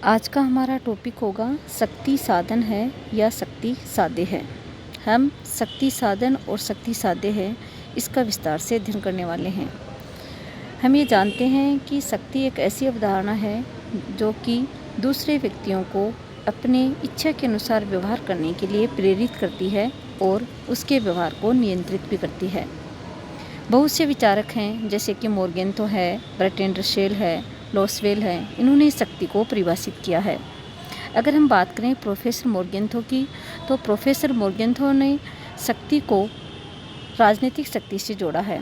आज का हमारा टॉपिक होगा शक्ति साधन है या शक्ति साध्य है। हम शक्ति साधन और शक्ति साध्य है इसका विस्तार से अध्ययन करने वाले हैं। हम ये जानते हैं कि शक्ति एक ऐसी अवधारणा है जो कि दूसरे व्यक्तियों को अपने इच्छा के अनुसार व्यवहार करने के लिए प्रेरित करती है और उसके व्यवहार को नियंत्रित भी करती है। बहुत से विचारक हैं जैसे कि मोर्गेंथो है, बर्ट्रैंड रसेल है, लॉसवेल है, इन्होंने शक्ति को परिभाषित किया है। अगर हम बात करें प्रोफेसर मोर्गेंथो की, तो प्रोफेसर मोर्गेंथो ने शक्ति को राजनीतिक शक्ति से जोड़ा है।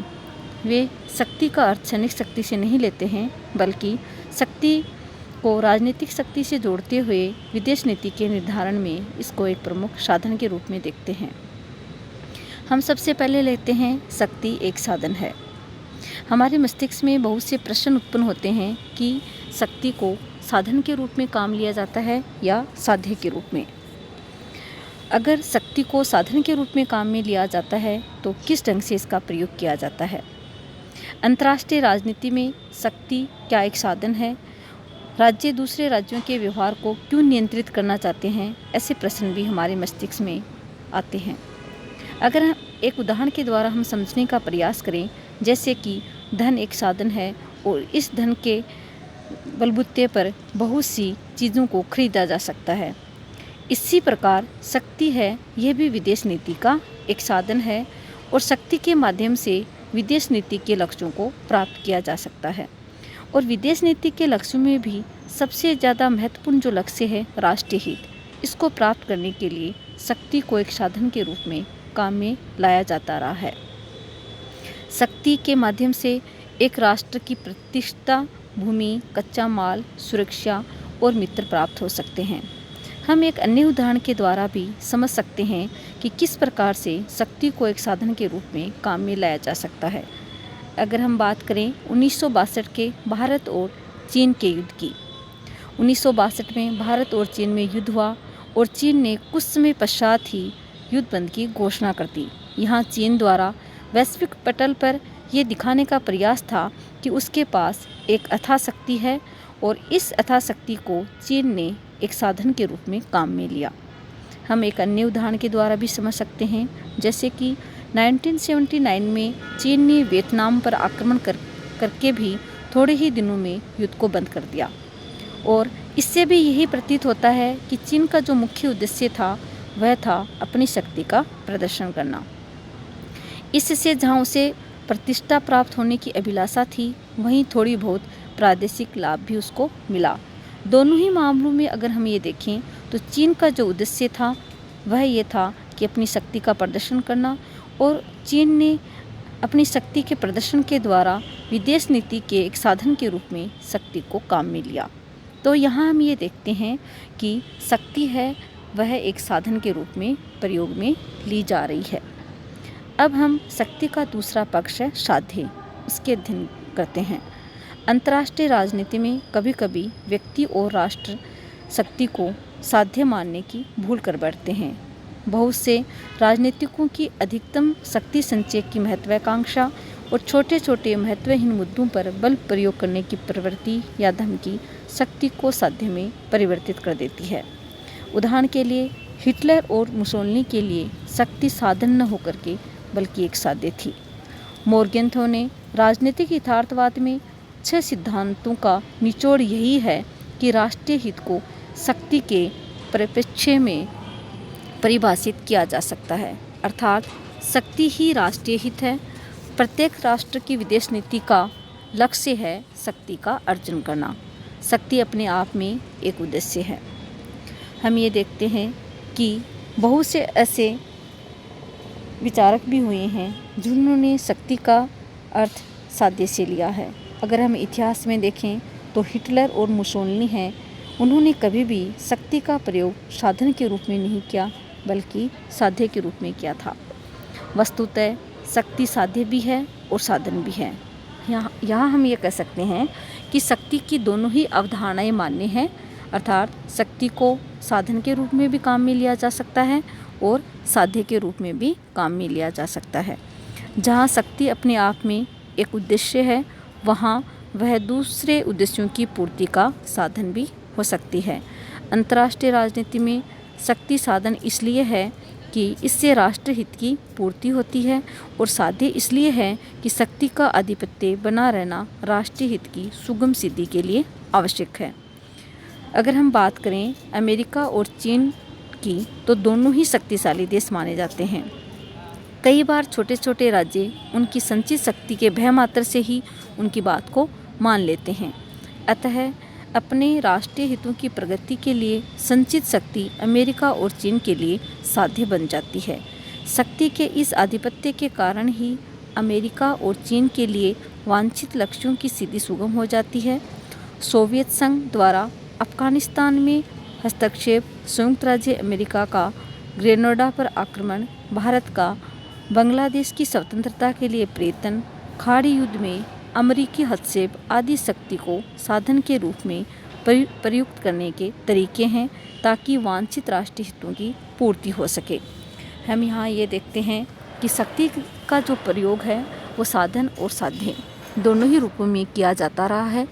वे शक्ति का अर्थ क्षणिक शक्ति से नहीं लेते हैं, बल्कि शक्ति को राजनीतिक शक्ति से जोड़ते हुए विदेश नीति के निर्धारण में इसको एक प्रमुख साधन के रूप में देखते हैं। हम सबसे पहले लेते हैं शक्ति एक साधन है। हमारे मस्तिष्क में बहुत से प्रश्न उत्पन्न होते हैं कि शक्ति को साधन के रूप में काम लिया जाता है या साध्य के रूप में। अगर शक्ति को साधन के रूप में काम में लिया जाता है तो किस ढंग से इसका प्रयोग किया जाता है। अंतर्राष्ट्रीय राजनीति में शक्ति क्या एक साधन है? राज्य दूसरे राज्यों के व्यवहार को क्यों नियंत्रित करना चाहते हैं? ऐसे प्रश्न भी हमारे मस्तिष्क में आते हैं। अगर हम एक उदाहरण के द्वारा हम समझने का प्रयास करें, जैसे कि धन एक साधन है और इस धन के बलबूते पर बहुत सी चीज़ों को खरीदा जा सकता है। इसी प्रकार शक्ति है, यह भी विदेश नीति का एक साधन है और शक्ति के माध्यम से विदेश नीति के लक्ष्यों को प्राप्त किया जा सकता है। और विदेश नीति के लक्ष्यों में भी सबसे ज़्यादा महत्वपूर्ण जो लक्ष्य है राष्ट्रीय हित, इसको प्राप्त करने के लिए शक्ति को एक साधन के रूप में काम में लाया जाता रहा है। शक्ति के माध्यम से एक राष्ट्र की प्रतिष्ठा, भूमि, कच्चा माल, सुरक्षा और मित्र प्राप्त हो सकते हैं। हम एक अन्य उदाहरण के द्वारा भी समझ सकते हैं कि किस प्रकार से शक्ति को एक साधन के रूप में काम में लाया जा सकता है। अगर हम बात करें 1962 के भारत और चीन के युद्ध की। 1962 में भारत और चीन में युद्ध हुआ और चीन ने कुछ समय पश्चात ही युद्ध बंद की घोषणा कर दी। यहाँ चीन द्वारा वैश्विक पटल पर यह दिखाने का प्रयास था कि उसके पास एक अथाह शक्ति है और इस अथाह शक्ति को चीन ने एक साधन के रूप में काम में लिया। हम एक अन्य उदाहरण के द्वारा भी समझ सकते हैं, जैसे कि 1979 में चीन ने वियतनाम पर आक्रमण करके भी थोड़े ही दिनों में युद्ध को बंद कर दिया। और इससे भी यही प्रतीत होता है कि चीन का जो मुख्य उद्देश्य था वह था अपनी शक्ति का प्रदर्शन करना। इससे जहाँ उसे प्रतिष्ठा प्राप्त होने की अभिलाषा थी, वहीं थोड़ी बहुत प्रादेशिक लाभ भी उसको मिला। दोनों ही मामलों में अगर हम ये देखें तो चीन का जो उद्देश्य था वह ये था कि अपनी शक्ति का प्रदर्शन करना, और चीन ने अपनी शक्ति के प्रदर्शन के द्वारा विदेश नीति के एक साधन के रूप में शक्ति को काम में लिया। तो यहाँ हम ये देखते हैं कि शक्ति है वह एक साधन के रूप में प्रयोग में ली जा रही है। अब हम शक्ति का दूसरा पक्ष है साध्य, उसके अध्ययन करते हैं। अंतर्राष्ट्रीय राजनीति में कभी कभी व्यक्ति और राष्ट्र शक्ति को साध्य मानने की भूल कर बैठते हैं। बहुत से राजनीतिकों की अधिकतम शक्ति संचय की महत्वाकांक्षा और छोटे छोटे महत्वहीन मुद्दों पर बल प्रयोग करने की प्रवृत्ति या धमकी शक्ति को साध्य में परिवर्तित कर देती है। उदाहरण के लिए हिटलर और मुसोलिनी के लिए शक्ति साधन न होकर के बल्कि एक साध्य थी। मोर्गेंथो ने राजनीतिक यथार्थवाद में 6 सिद्धांतों का निचोड़ यही है कि राष्ट्रीय हित को शक्ति के परिप्रेक्ष्य में परिभाषित किया जा सकता है, अर्थात शक्ति ही राष्ट्रीय हित है। प्रत्येक राष्ट्र की विदेश नीति का लक्ष्य है शक्ति का अर्जन करना। शक्ति अपने आप में एक उद्देश्य है। हम ये देखते हैं कि बहुत से ऐसे विचारक भी हुए हैं जिन्होंने शक्ति का अर्थ साध्य से लिया है। अगर हम इतिहास में देखें तो हिटलर और मुसोलिनी हैं, उन्होंने कभी भी शक्ति का प्रयोग साधन के रूप में नहीं किया बल्कि साध्य के रूप में किया था। वस्तुतः शक्ति साध्य भी है और साधन भी है। यहाँ हम ये कह सकते हैं कि शक्ति की दोनों ही अवधारणाएं मान्य हैं, अर्थात शक्ति को साधन के रूप में भी काम में लिया जा सकता है और साध्य के रूप में भी काम में लिया जा सकता है। जहाँ शक्ति अपने आप में एक उद्देश्य है, वहाँ वह दूसरे उद्देश्यों की पूर्ति का साधन भी हो सकती है। अंतर्राष्ट्रीय राजनीति में शक्ति साधन इसलिए है कि इससे राष्ट्रहित की पूर्ति होती है, और साध्य इसलिए है कि शक्ति का आधिपत्य बना रहना राष्ट्रीय हित की सुगम सिद्धि के लिए आवश्यक है। अगर हम बात करें अमेरिका और चीन की, तो दोनों ही शक्तिशाली देश माने जाते हैं। कई बार छोटे छोटे राज्य उनकी संचित शक्ति के भय मात्र से ही उनकी बात को मान लेते हैं। अतः अपने राष्ट्रीय हितों की प्रगति के लिए संचित शक्ति अमेरिका और चीन के लिए साध्य बन जाती है। शक्ति के इस आधिपत्य के कारण ही अमेरिका और चीन के लिए वांछित लक्ष्यों की सिद्धि सुगम हो जाती है। सोवियत संघ द्वारा अफगानिस्तान में हस्तक्षेप, संयुक्त राज्य अमेरिका का ग्रेनेडा पर आक्रमण, भारत का बांग्लादेश की स्वतंत्रता के लिए प्रयत्न, खाड़ी युद्ध में अमेरिकी हस्तक्षेप आदि शक्ति को साधन के रूप में प्रयुक्त करने के तरीके हैं ताकि वांछित राष्ट्रीय हितों की पूर्ति हो सके। हम यहाँ ये देखते हैं कि शक्ति का जो प्रयोग है वो साधन और साध्य दोनों ही रूपों में किया जाता रहा है,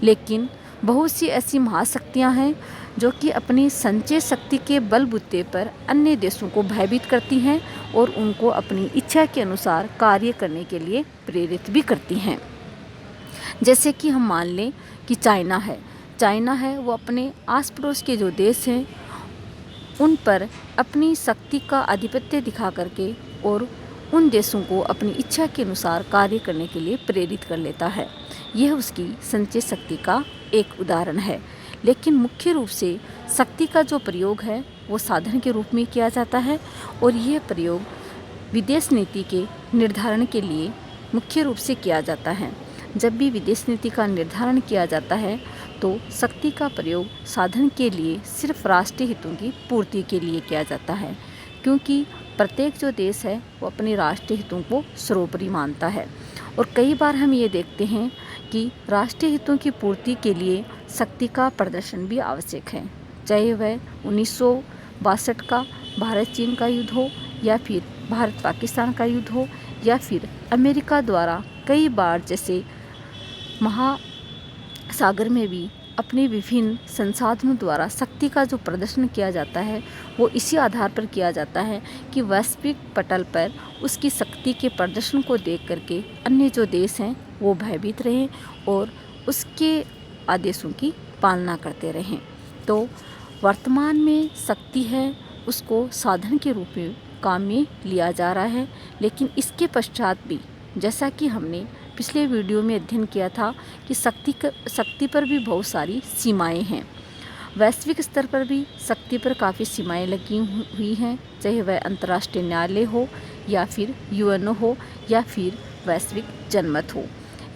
लेकिन बहुत सी ऐसी महाशक्तियाँ हैं जो कि अपनी संचय शक्ति के बलबूते पर अन्य देशों को भयभीत करती हैं और उनको अपनी इच्छा के अनुसार कार्य करने के लिए प्रेरित भी करती हैं। जैसे कि हम मान लें कि चाइना है वो अपने आस पड़ोस के जो देश हैं उन पर अपनी शक्ति का आधिपत्य दिखा करके और उन देशों को अपनी इच्छा के अनुसार कार्य करने के लिए प्रेरित कर लेता है। यह उसकी संचय शक्ति का एक उदाहरण है। लेकिन मुख्य रूप से शक्ति का जो प्रयोग है वो साधन के रूप में किया जाता है, और यह प्रयोग विदेश नीति के निर्धारण के लिए मुख्य रूप से किया जाता है। जब भी विदेश नीति का निर्धारण किया जाता है तो शक्ति का प्रयोग साधन के लिए सिर्फ राष्ट्रीय हितों की पूर्ति के लिए किया जाता है, क्योंकि प्रत्येक जो देश है वो अपने राष्ट्रीय हितों को सर्वोपरि मानता है। और कई बार हम ये देखते हैं कि राष्ट्रीय हितों की पूर्ति के लिए शक्ति का प्रदर्शन भी आवश्यक है, चाहे वह 1962 का भारत चीन का युद्ध हो, या फिर भारत पाकिस्तान का युद्ध हो, या फिर अमेरिका द्वारा कई बार जैसे महासागर में भी अपने विभिन्न संसाधनों द्वारा शक्ति का जो प्रदर्शन किया जाता है वो इसी आधार पर किया जाता है कि वैश्विक पटल पर उसकी शक्ति के प्रदर्शन को देख करके अन्य जो देश हैं वो भयभीत रहें और उसके आदेशों की पालना करते रहें। तो वर्तमान में शक्ति है उसको साधन के रूप में काम में लिया जा रहा है, लेकिन इसके पश्चात भी जैसा कि हमने पिछले वीडियो में अध्ययन किया था कि शक्ति पर भी बहुत सारी सीमाएं हैं। वैश्विक स्तर पर भी शक्ति पर काफ़ी सीमाएं लगी हुई हैं, चाहे वह अंतर्राष्ट्रीय न्यायालय हो, या फिर यूएनओ हो, या फिर वैश्विक जनमत हो।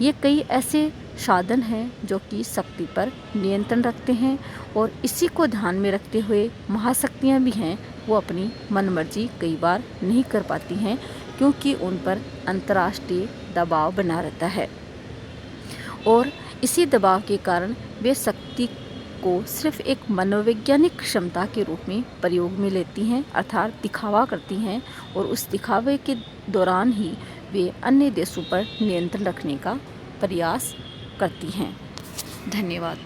ये कई ऐसे साधन हैं जो कि शक्ति पर नियंत्रण रखते हैं, और इसी को ध्यान में रखते हुए महाशक्तियाँ भी हैं वो अपनी मनमर्जी कई बार नहीं कर पाती हैं, क्योंकि उन पर अंतर्राष्ट्रीय दबाव बना रहता है, और इसी दबाव के कारण वे शक्ति को सिर्फ एक मनोवैज्ञानिक क्षमता के रूप में प्रयोग में लेती हैं, अर्थात दिखावा करती हैं, और उस दिखावे के दौरान ही वे अन्य देशों पर नियंत्रण रखने का प्रयास करती हैं। धन्यवाद।